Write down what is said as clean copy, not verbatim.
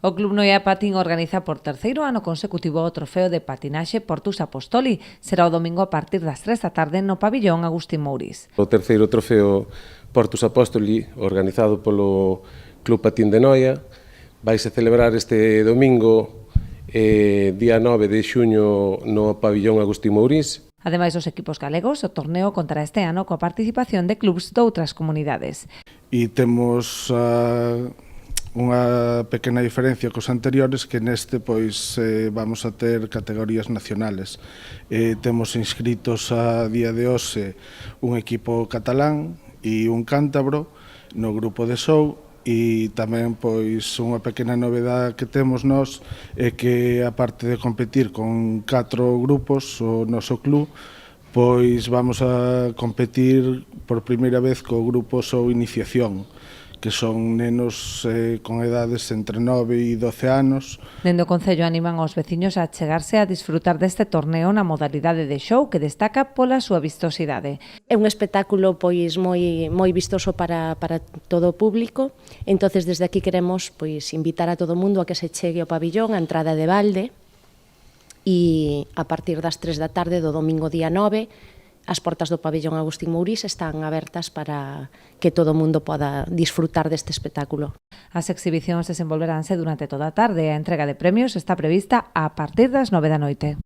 O Club Noia Patín organiza por terceiro ano consecutivo o trofeo de patinaxe Portus Apostoli. Será o domingo a partir das 3 da tarde no pabillón Agustín Mouriz. O terceiro trofeo Portus Apostoli, organizado polo Club Patín de Noia, vaise celebrar este domingo, día 9 de xuño, no pabillón Agustín Mouriz. Ademais dos equipos galegos, o torneo contará este ano coa participación de clubs de outras comunidades. E temos unha pequena diferencia cos anteriores, que neste vamos a ter categorías nacionales. Temos inscritos a día de hoxe un equipo catalán e un cántabro no grupo de Sou, e tamén unha pequena novedade que temos nós é que, aparte de competir con 4 grupos, o noso club, vamos a competir por primeira vez co grupo Sou Iniciación, que son nenos con edades entre 9 e 12 anos. Dende o Concello animan aos veciños a chegarse a disfrutar deste torneo na modalidade de show, que destaca pola súa vistosidade. É un espectáculo moi vistoso para todo o público, entonces desde aquí queremos invitar a todo o mundo a que se chegue ao pabillón, a entrada de balde, e a partir das 3 da tarde do domingo día 9, as portas do pabillón Agustín Mouriz están abertas para que todo o mundo poda disfrutar deste espectáculo. As exhibicións desenvolveránse durante toda a tarde e a entrega de premios está prevista a partir das 9 da noite.